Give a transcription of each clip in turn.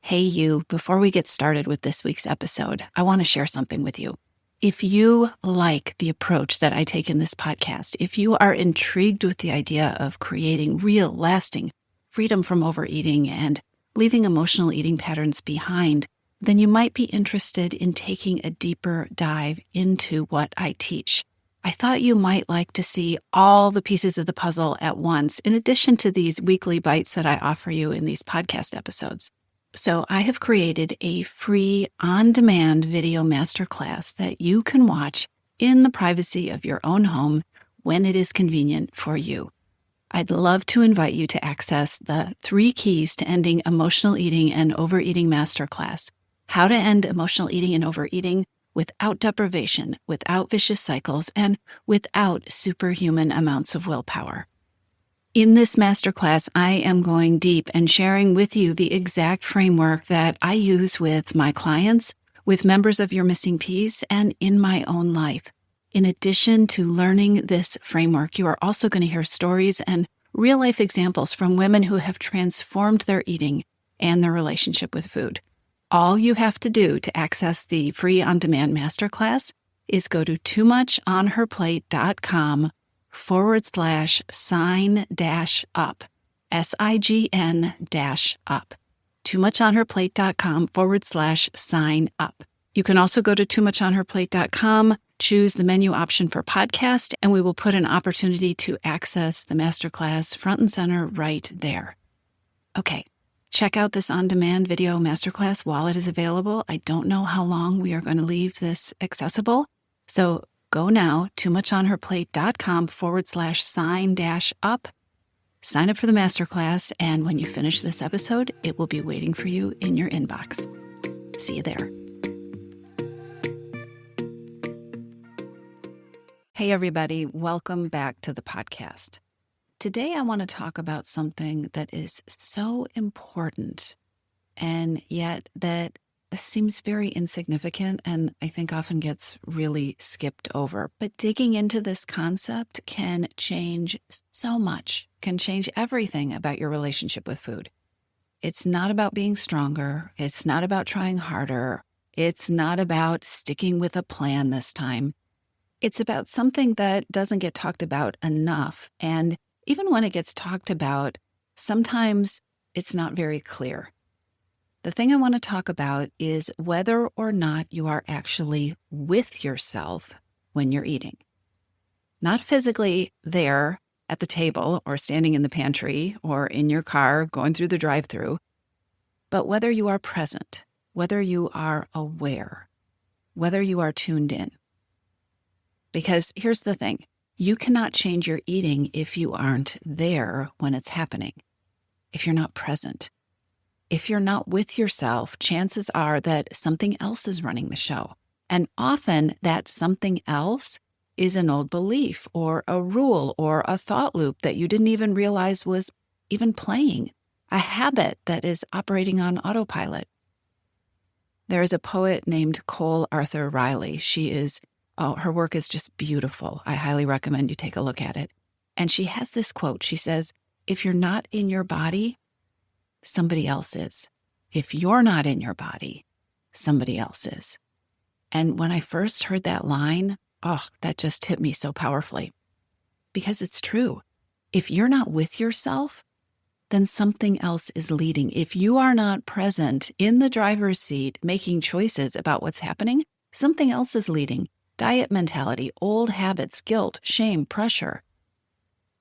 Hey, you, before we get started with this week's episode, I want to share something with you. If you like the approach that I take in this podcast, if you are intrigued with the idea of creating real, lasting freedom from overeating and leaving emotional eating patterns behind, then you might be interested in taking a deeper dive into what I teach. I thought you might like to see all the pieces of the puzzle at once, in addition to these weekly bites that I offer you in these podcast episodes. So I have created a free on-demand video masterclass that you can watch in the privacy of your own home when it is convenient for you. I'd love to invite you to access the 3 keys to ending emotional eating and overeating masterclass. How to end emotional eating and overeating without deprivation, without vicious cycles, and without superhuman amounts of willpower. In this masterclass, I am going deep and sharing with you the exact framework that I use with my clients, with members of Your Missing Piece, and in my own life. In addition to learning this framework, you are also going to hear stories and real-life examples from women who have transformed their eating and their relationship with food. All you have to do to access the free on-demand masterclass is go to toomuchonherplate.com/sign-up, SIGN-up, toomuchonherplate.com/sign-up. You can also go to toomuchonherplate.com, choose the menu option for podcast, and we will put an opportunity to access the masterclass front and center right there. Okay, check out this on-demand video masterclass while it is available. I don't know how long we are going to leave this accessible, so go now, toomuchonherplate.com/sign-up. Sign up for the masterclass, and when you finish this episode, it will be waiting for you in your inbox. See you there. Hey, everybody. Welcome back to the podcast. Today, I want to talk about something that is so important, and yet that seems very insignificant and I think often gets really skipped over. But digging into this concept can change so much, can change everything about your relationship with food. It's not about being stronger. It's not about trying harder. It's not about sticking with a plan this time. It's about something that doesn't get talked about enough. And even when it gets talked about, sometimes it's not very clear. The thing I want to talk about is whether or not you are actually with yourself when you're eating. Not physically there at the table or standing in the pantry or in your car going through the drive-thru, but whether you are present, whether you are aware, whether you are tuned in. Because here's the thing, you cannot change your eating if you aren't there when it's happening, if you're not present. If you're not with yourself, chances are that something else is running the show. And often that something else is an old belief or a rule or a thought loop that you didn't even realize was even playing, a habit that is operating on autopilot. There is a poet named Cole Arthur Riley. Her work is just beautiful. I highly recommend you take a look at it. And she has this quote. She says, "If you're not in your body, somebody else is. If you're not in your body, somebody else is." And when I first heard that line, that just hit me so powerfully. Because it's true. If you're not with yourself, then something else is leading. If you are not present in the driver's seat making choices about what's happening, something else is leading. Diet mentality, old habits, guilt, shame, pressure.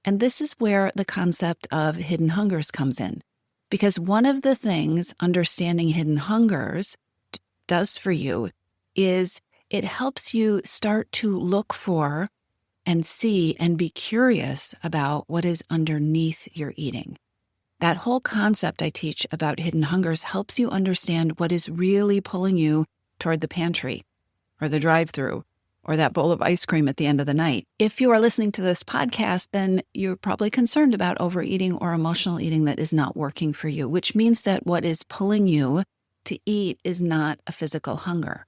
And this is where the concept of hidden hungers comes in. Because one of the things understanding hidden hungers does for you is it helps you start to look for and see and be curious about what is underneath your eating. That whole concept I teach about hidden hungers helps you understand what is really pulling you toward the pantry or the drive-thru or that bowl of ice cream at the end of the night. If you are listening to this podcast, then you're probably concerned about overeating or emotional eating that is not working for you, which means that what is pulling you to eat is not a physical hunger.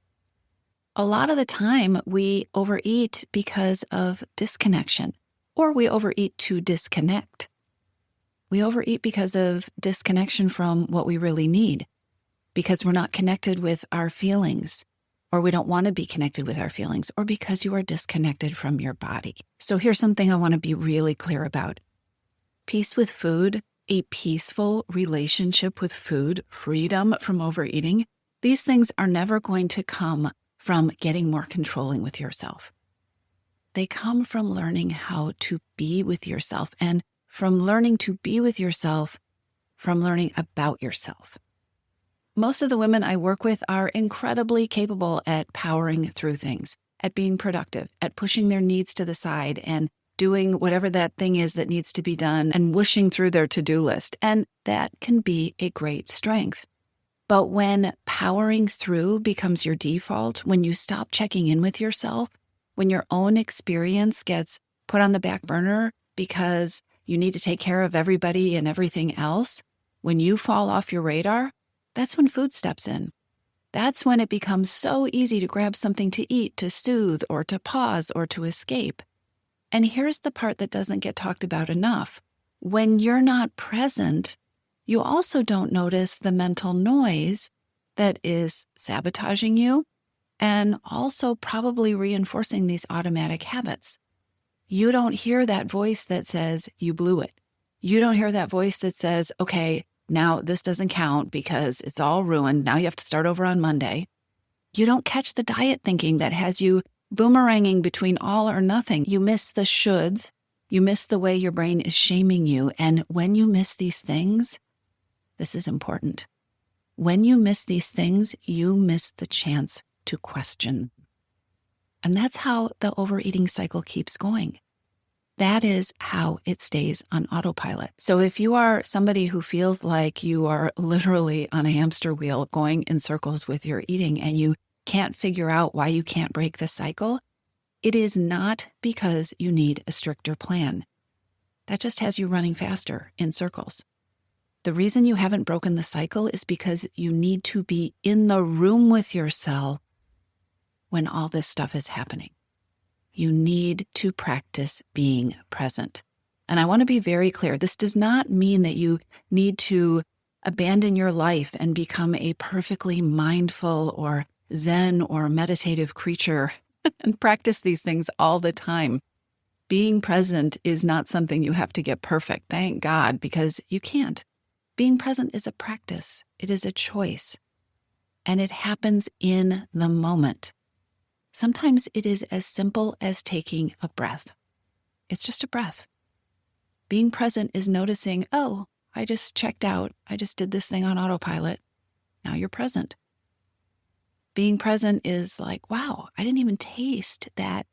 A lot of the time, we overeat because of disconnection, or we overeat to disconnect. We overeat because of disconnection from what we really need. because we're not connected with our feelings, or we don't want to be connected with our feelings, or because you are disconnected from your body. So here's something I want to be really clear about. Peace with food, a peaceful relationship with food, freedom from overeating, these things are never going to come from getting more controlling with yourself. They come from learning how to be with yourself, and from learning to be with yourself, from learning about yourself. Most of the women I work with are incredibly capable at powering through things, at being productive, at pushing their needs to the side and doing whatever that thing is that needs to be done and whooshing through their to-do list. And that can be a great strength. But when powering through becomes your default, when you stop checking in with yourself, when your own experience gets put on the back burner because you need to take care of everybody and everything else, when you fall off your radar, that's when food steps in. That's when it becomes so easy to grab something to eat, to soothe, or to pause, or to escape. And here's the part that doesn't get talked about enough. When you're not present, you also don't notice the mental noise that is sabotaging you and also probably reinforcing these automatic habits. You don't hear that voice that says you blew it. You don't hear that voice that says, okay, now this doesn't count because it's all ruined. Now you have to start over on Monday. You don't catch the diet thinking that has you boomeranging between all or nothing. You miss the shoulds. You miss the way your brain is shaming you. And when you miss these things, this is important. When you miss these things, you miss the chance to question. And that's how the overeating cycle keeps going. That is how it stays on autopilot. So if you are somebody who feels like you are literally on a hamster wheel going in circles with your eating and you can't figure out why you can't break the cycle, it is not because you need a stricter plan. That just has you running faster in circles. The reason you haven't broken the cycle is because you need to be in the room with yourself when all this stuff is happening. You need to practice being present. And I want to be very clear. This does not mean that you need to abandon your life and become a perfectly mindful or Zen or meditative creature and practice these things all the time. Being present is not something you have to get perfect, thank God, because you can't. Being present is a practice. It is a choice. And it happens in the moment. Sometimes it is as simple as taking a breath. It's just a breath. Being present is noticing, oh, I just checked out. I just did this thing on autopilot. Now you're present. Being present is like, wow, I didn't even taste that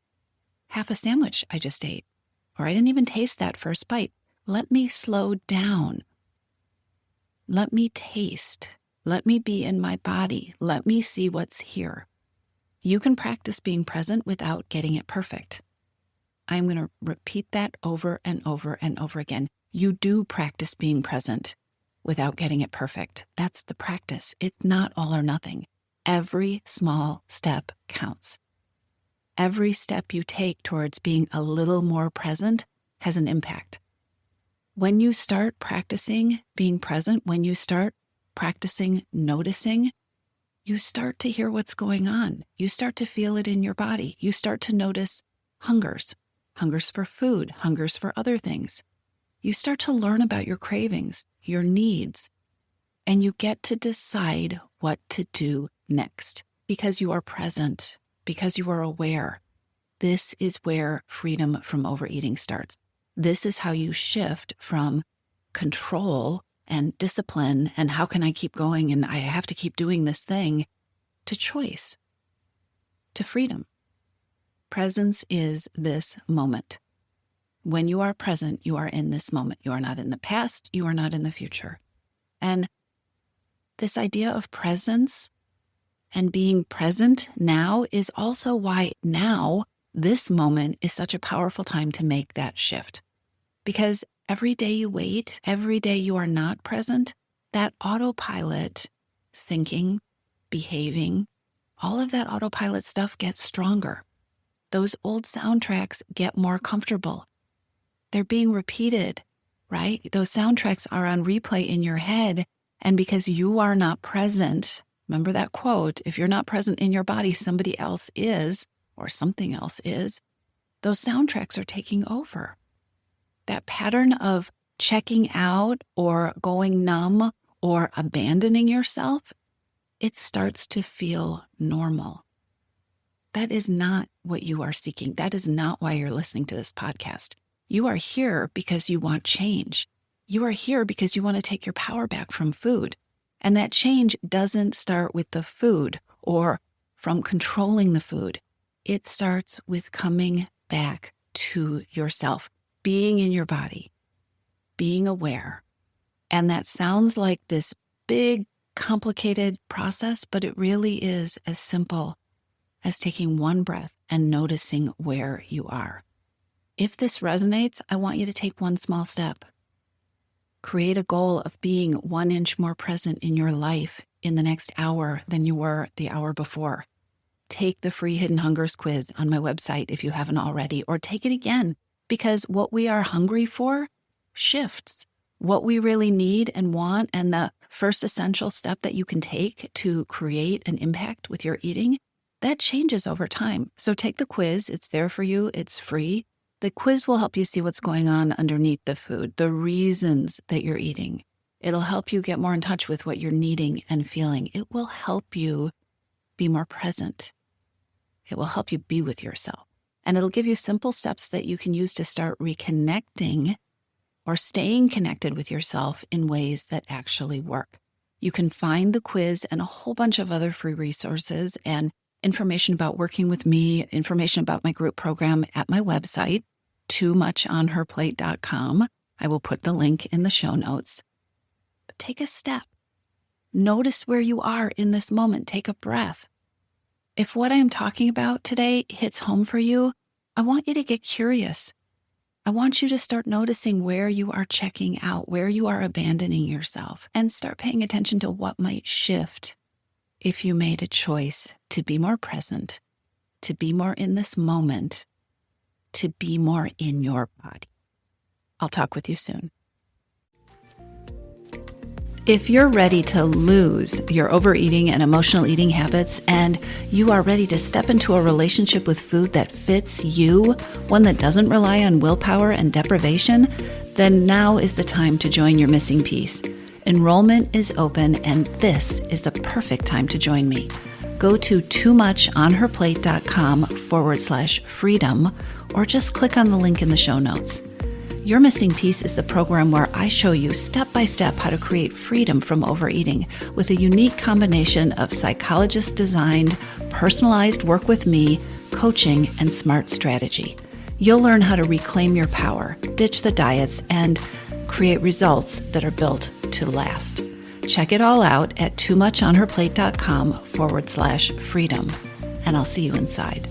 half a sandwich I just ate. Or I didn't even taste that first bite. Let me slow down. Let me taste. Let me be in my body. Let me see what's here. You can practice being present without getting it perfect. I'm going to repeat that over and over and over again. You do practice being present without getting it perfect. That's the practice. It's not all or nothing. Every small step counts. Every step you take towards being a little more present has an impact. When you start practicing being present, when you start practicing noticing, you start to hear what's going on. You start to feel it in your body. You start to notice hungers for food, hungers for other things. You start to learn about your cravings, your needs, and you get to decide what to do next because you are present, because you are aware. This is where freedom from overeating starts. This is how you shift from control and discipline and how can I keep going and I have to keep doing this thing to choice, to freedom. Presence is this moment. When you are present, you are in this moment. You are not in the past. You are not in the future. And this idea of presence and being present now is also why now, this moment is such a powerful time to make that shift. Because every day you wait, every day you are not present, that autopilot thinking, behaving, all of that autopilot stuff gets stronger. Those old soundtracks get more comfortable. They're being repeated, right? Those soundtracks are on replay in your head, And because you are not present, remember that quote, if you're not present in your body, somebody else is, or something else is, those soundtracks are taking over. That pattern of checking out or going numb or abandoning yourself, it starts to feel normal. That is not what you are seeking. That is not why you're listening to this podcast. You are here because you want change. You are here because you want to take your power back from food. And that change doesn't start with the food or from controlling the food. It starts with coming back to yourself, being in your body, being aware. And that sounds like this big, complicated process, but it really is as simple as taking one breath and noticing where you are. If this resonates, I want you to take one small step. Create a goal of being 1 inch more present in your life in the next hour than you were the hour before. Take the free Hidden Hungers quiz on my website if you haven't already, or take it again, because what we are hungry for shifts. What we really need and want, and the first essential step that you can take to create an impact with your eating, that changes over time. So take the quiz. It's there for you. It's free. The quiz will help you see what's going on underneath the food, the reasons that you're eating. It'll help you get more in touch with what you're needing and feeling. It will help you be more present. It will help you be with yourself. And it'll give you simple steps that you can use to start reconnecting or staying connected with yourself in ways that actually work. You can find the quiz and a whole bunch of other free resources and information about working with me, information about my group program at my website, toomuchonherplate.com. I will put the link in the show notes. But take a step. Notice where you are in this moment. Take a breath. If what I'm talking about today hits home for you, I want you to get curious. I want you to start noticing where you are checking out, where you are abandoning yourself, and start paying attention to what might shift if you made a choice to be more present, to be more in this moment, to be more in your body. I'll talk with you soon. If you're ready to lose your overeating and emotional eating habits, and you are ready to step into a relationship with food that fits you, one that doesn't rely on willpower and deprivation, then now is the time to join your missing piece. Enrollment is open, and this is the perfect time to join me. Go to toomuchonherplate.com/freedom, or just click on the link in the show notes. Your Missing Piece is the program where I show you step-by-step how to create freedom from overeating with a unique combination of psychologist-designed, personalized work with me, coaching, and smart strategy. You'll learn how to reclaim your power, ditch the diets, and create results that are built to last. Check it all out at toomuchonherplate.com/freedom, and I'll see you inside.